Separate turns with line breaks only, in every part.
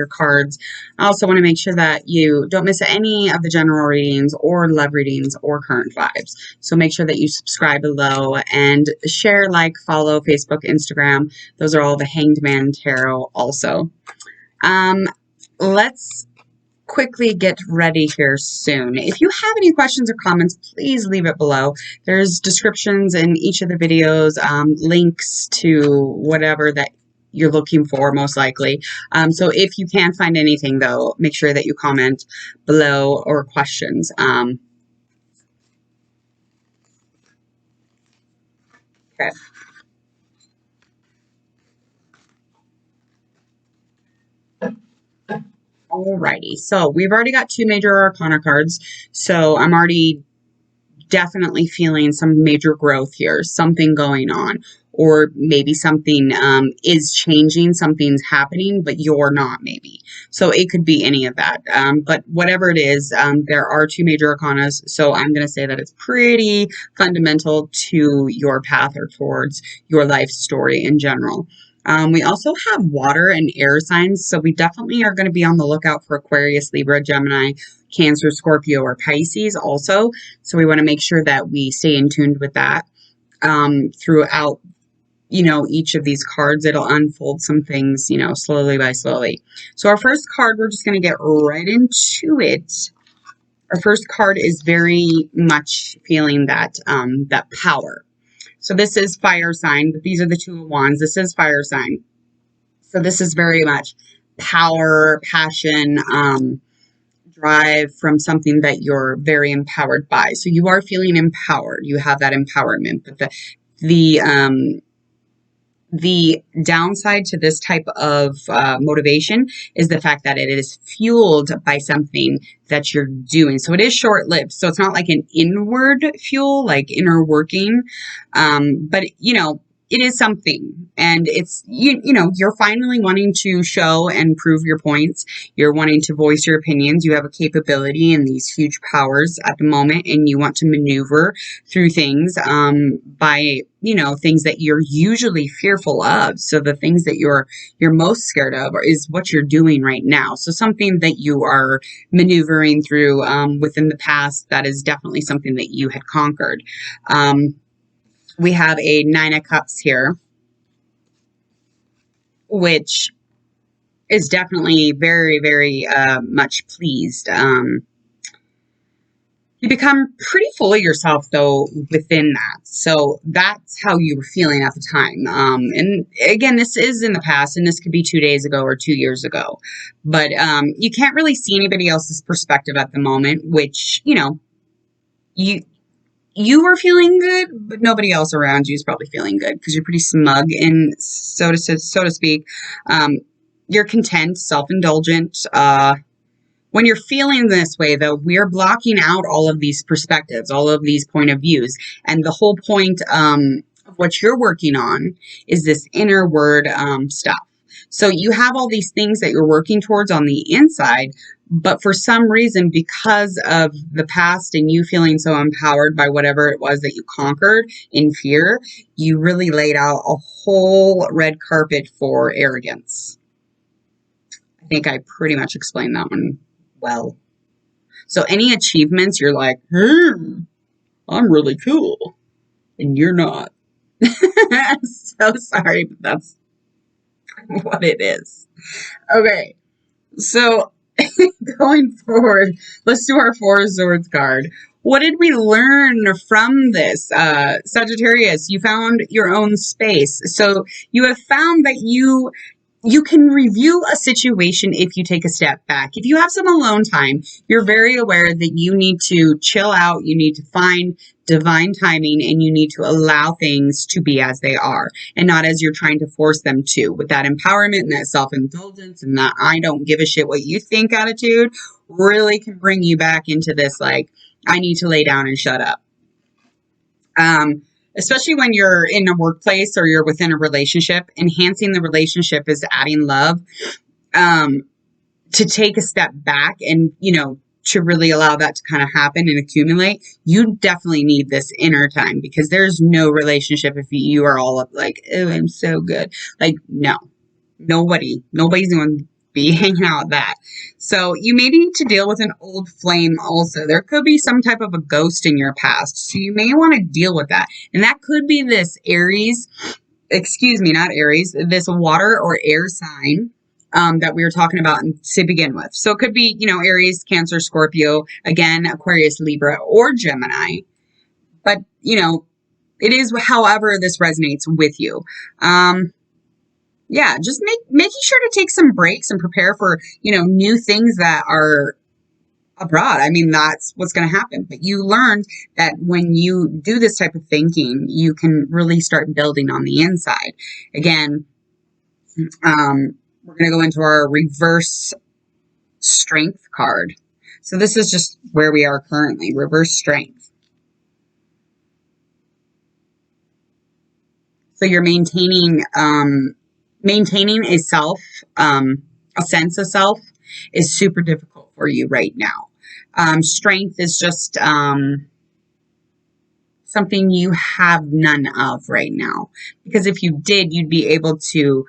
your cards. I also want to make sure that you don't miss any of the general readings or love readings or current vibes. So make sure that you subscribe below and share, like, follow Facebook, Instagram. Those are all the Hanged Man Tarot also. Let's quickly get ready here soon. If you have any questions or comments, please leave it below. There's descriptions in each of the videos, links to whatever that you're looking for, most likely. So if you can find anything, though, make sure that you comment below or questions. Okay. Alrighty, so we've already got 2 major arcana cards, so I'm already definitely feeling some major growth here, something going on, or maybe something is changing, something's happening, but you're not, maybe. So it could be any of that, but whatever it is, there are 2 major arcanas, so I'm going to say that it's pretty fundamental to your path or towards your life story in general. We also have water and air signs, so we definitely are going to be on the lookout for Aquarius, Libra, Gemini, Cancer, Scorpio, or Pisces also. So we want to make sure that we stay in tune with that throughout, each of these cards. It'll unfold some things, slowly by slowly. So our first card, we're just going to get right into it. Our first card is very much feeling that, that power. So this is fire sign, but these are the 2 of Wands. This is fire sign. So this is very much power, passion, drive from something that you're very empowered by. So you are feeling empowered. You have that empowerment. But the downside to this type of motivation is the fact that it is fueled by something that you're doing. So it is short-lived. So it's not like an inward fuel, like inner working. But, it is something. And it's, you're finally wanting to show and prove your points. You're wanting to voice your opinions. You have a capability and these huge powers at the moment, and you want to maneuver through things by, things that you're usually fearful of. So the things that you're most scared of is what you're doing right now. So something that you are maneuvering through within the past, that is definitely something that you had conquered. We have a 9 of Cups here, which is definitely very, very much pleased. You become pretty full of yourself, though, within that. So that's how you were feeling at the time. And again, this is in the past, and this could be 2 days ago or 2 years ago. But you can't really see anybody else's perspective at the moment, which, you are feeling good, but nobody else around you is probably feeling good because you're pretty smug and so to speak. You're content, self-indulgent. When you're feeling this way, though, we're blocking out all of these perspectives, all of these point of views. And the whole point of what you're working on is this inner word stuff. So you have all these things that you're working towards on the inside, but for some reason, because of the past and you feeling so empowered by whatever it was that you conquered in fear, you really laid out a whole red carpet for arrogance. I think I pretty much explained that one well. So any achievements, you're like, I'm really cool, and you're not. So sorry, but that's what it is. Okay, so going forward, let's do our 4 of Swords card. What did we learn from this? Sagittarius, you found your own space. So you have found that you can review a situation if you take a step back. If you have some alone time, you're very aware that you need to chill out, you need to find divine timing, and you need to allow things to be as they are and not as you're trying to force them to. With that empowerment and that self-indulgence and that I don't give a shit what you think attitude really can bring you back into this, like, I need to lay down and shut up. Especially when you're in a workplace or you're within a relationship, enhancing the relationship is adding love, to take a step back and, to really allow that to kind of happen and accumulate. You definitely need this inner time because there's no relationship if you are all up like, oh, I'm so good. Like, no, nobody's going be hanging out with that. So you may need to deal with an old flame also. There could be some type of a ghost in your past. So you may want to deal with that. And that could be this Aries, excuse me, not Aries, this water or air sign that we were talking about to begin with. So it could be, Aries, Cancer, Scorpio, again, Aquarius, Libra, or Gemini. But, it is however this resonates with you. Just making sure to take some breaks and prepare for, new things that are abroad. I mean, that's what's going to happen. But you learned that when you do this type of thinking, you can really start building on the inside. Again, we're going to go into our reverse strength card. So this is just where we are currently, reverse strength. So you're maintaining a self, a sense of self is super difficult for you right now. Strength is just something you have none of right now. Because if you did, you'd be able to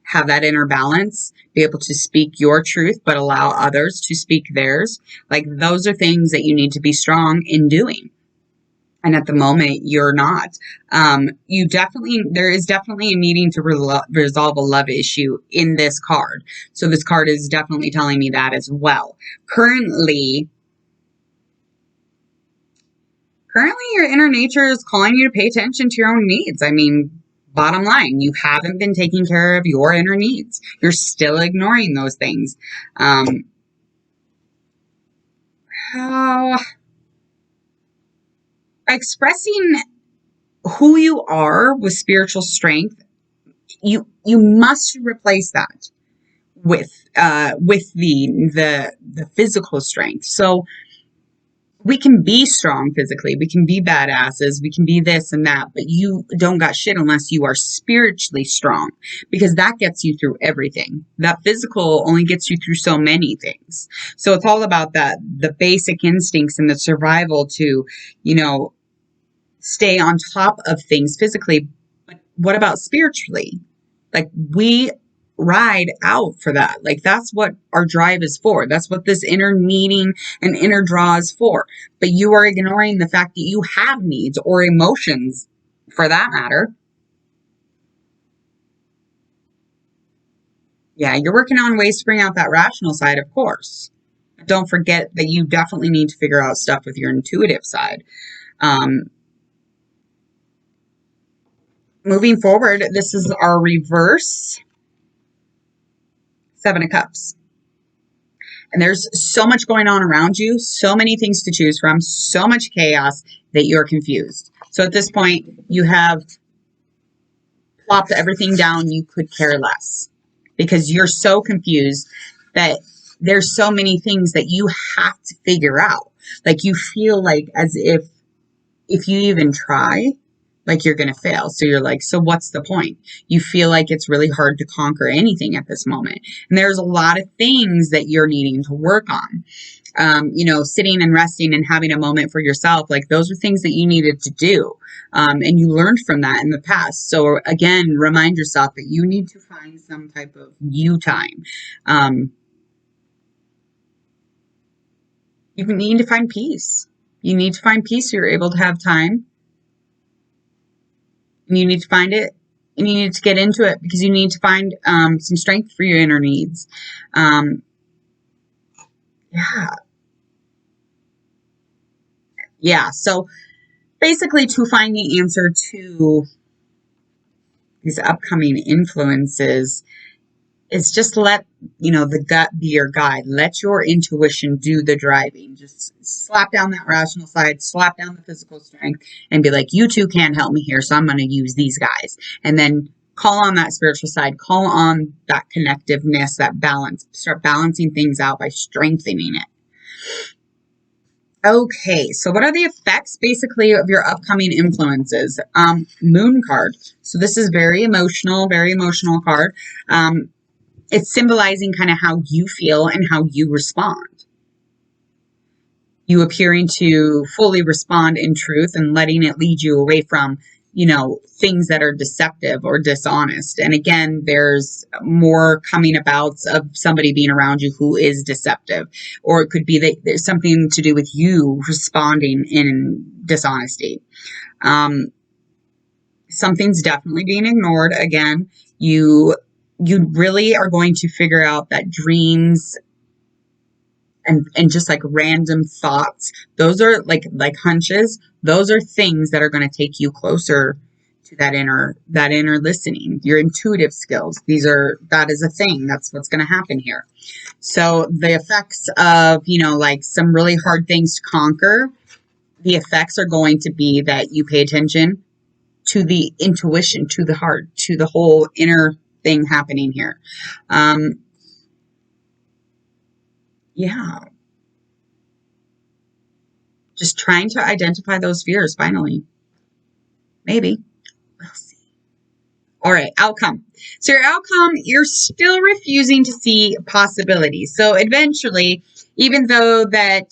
have that inner balance, be able to speak your truth, but allow others to speak theirs. Like, those are things that you need to be strong in doing. And at the moment, you're not. There is definitely a needing to resolve a love issue in this card. So this card is definitely telling me that as well. Currently, your inner nature is calling you to pay attention to your own needs. I mean, bottom line, you haven't been taking care of your inner needs. You're still ignoring those things. Expressing who you are with spiritual strength, you must replace that with the physical strength. So we can be strong physically, we can be badasses, we can be this and that, but you don't got shit unless you are spiritually strong, because that gets you through everything. That physical only gets you through so many things. So it's all about the basic instincts and the survival to, stay on top of things physically. But what about spiritually? Like, we ride out for that. Like, that's what our drive is for. That's what this inner needing and inner draw is for. But you are ignoring the fact that you have needs, or emotions for that matter. Yeah, you're working on ways to bring out that rational side, of course. But don't forget that you definitely need to figure out stuff with your intuitive side. Moving forward, this is our reverse Seven of Cups. And there's so much going on around you, so many things to choose from, so much chaos that you're confused. So at this point, you have plopped everything down. You could care less because you're so confused that there's so many things that you have to figure out. Like, you feel like as if you even try, like, you're going to fail. So you're like, so what's the point? You feel like it's really hard to conquer anything at this moment. And there's a lot of things that you're needing to work on. Sitting and resting and having a moment for yourself. Like, those are things that you needed to do. And you learned from that in the past. So again, remind yourself that you need to find some type of you time. You need to find peace. You need to find peace so you're able to have time. And you need to find it, and you need to get into it because you need to find some strength for your inner needs. So basically, to find the answer to these upcoming influences is just let, the gut be your guide. Let your intuition do the driving. Just slap down that rational side, slap down the physical strength, and be like, you two can't help me here, so I'm going to use these guys. And then call on that spiritual side, call on that connectiveness, that balance. Start balancing things out by strengthening it. Okay, so what are the effects basically of your upcoming influences? Moon card. So this is very emotional card. It's symbolizing kind of how you feel and how you respond. You appearing to fully respond in truth and letting it lead you away from, things that are deceptive or dishonest. And again, there's more coming about of somebody being around you who is deceptive, or it could be that there's something to do with you responding in dishonesty. Something's definitely being ignored. Again, you really are going to figure out that dreams and just like random thoughts, those are like hunches. Those are things that are going to take you closer to that inner listening, your intuitive skills. That is a thing. That's what's going to happen here. So the effects of, like some really hard things to conquer, the effects are going to be that you pay attention to the intuition, to the heart, to the whole inner thing happening here. Yeah. Just trying to identify those fears finally. Maybe. We'll see. All right, outcome. So your outcome, you're still refusing to see possibilities. So eventually, even though that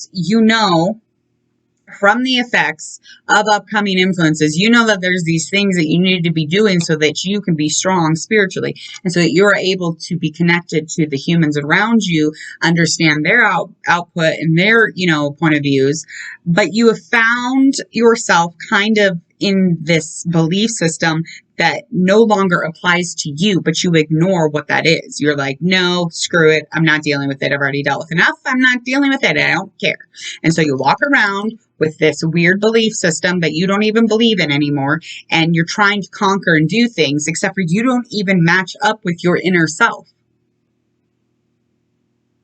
from the effects of upcoming influences, that there's these things that you need to be doing so that you can be strong spiritually, and so that you're able to be connected to the humans around you, understand their output and their, point of views. But you have found yourself kind of in this belief system that no longer applies to you, but you ignore what that is. You're like, no, screw it. I'm not dealing with it. I've already dealt with enough. I'm not dealing with it. I don't care. And so you walk around with this weird belief system that you don't even believe in anymore. And you're trying to conquer and do things, except for you don't even match up with your inner self.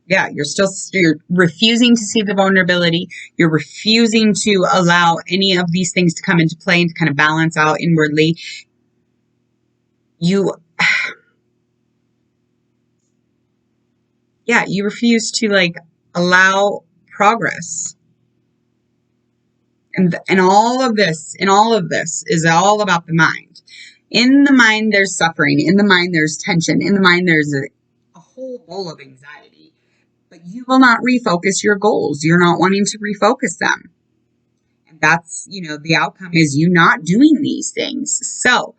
Yeah, you're refusing to see the vulnerability. You're refusing to allow any of these things to come into play and to kind of balance out inwardly. You refuse to allow progress. And all of this is all about the mind. In the mind, there's suffering. In the mind, there's tension. In the mind, there's a whole bowl of anxiety. But you will not refocus your goals. You're not wanting to refocus them. And that's, the outcome is you not doing these things. So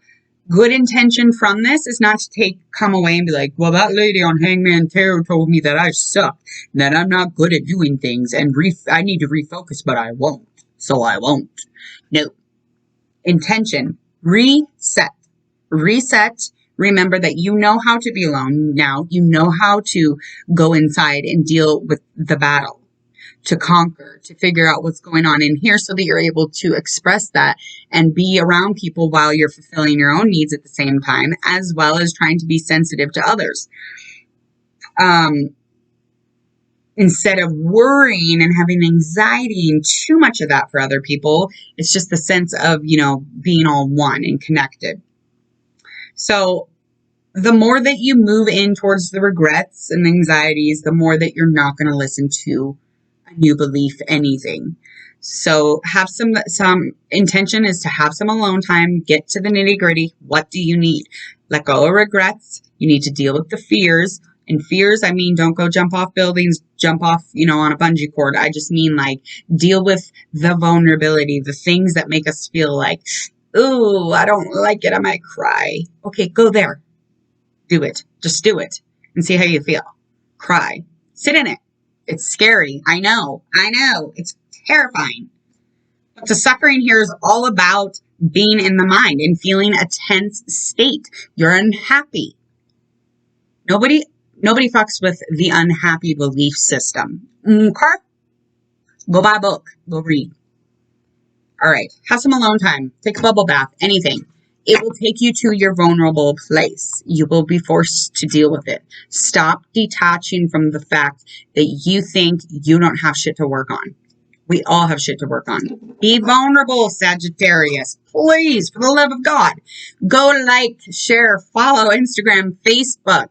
good intention from this is not to come away and be like, well, that lady on Hangman Tarot told me that I suck, that I'm not good at doing things, and I need to refocus, but I won't. So I won't. No. Intention. Reset. Remember that you know how to be alone now. You know how to go inside and deal with the battle, to conquer, to figure out what's going on in here so that you're able to express that and be around people while you're fulfilling your own needs at the same time, as well as trying to be sensitive to others. Instead of worrying and having anxiety and too much of that for other people, it's just the sense of, being all one and connected. So the more that you move in towards the regrets and anxieties, the more that you're not going to listen to a new belief, anything. So have some intention is to have some alone time, get to the nitty gritty. What do you need? Let go of regrets. You need to deal with the fears. And fears, I mean, don't go jump off buildings, jump off, on a bungee cord. I just mean deal with the vulnerability, the things that make us feel like, ooh, I don't like it. I might cry. Okay, go there. Do it. Just do it and see how you feel. Cry. Sit in it. It's scary. I know. It's terrifying. But the suffering here is all about being in the mind and feeling a tense state. You're unhappy. Nobody fucks with the unhappy belief system. Okay? Go buy a book. Go read. All right. Have some alone time. Take a bubble bath. Anything. It will take you to your vulnerable place. You will be forced to deal with it. Stop detaching from the fact that you think you don't have shit to work on. We all have shit to work on. Be vulnerable, Sagittarius. Please, for the love of God. Go share, follow Instagram, Facebook.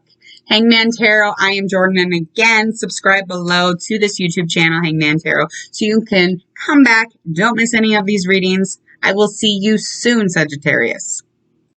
Hangman Tarot. I am Jordan. And again, subscribe below to this YouTube channel, Hangman Tarot, so you can come back. Don't miss any of these readings. I will see you soon, Sagittarius.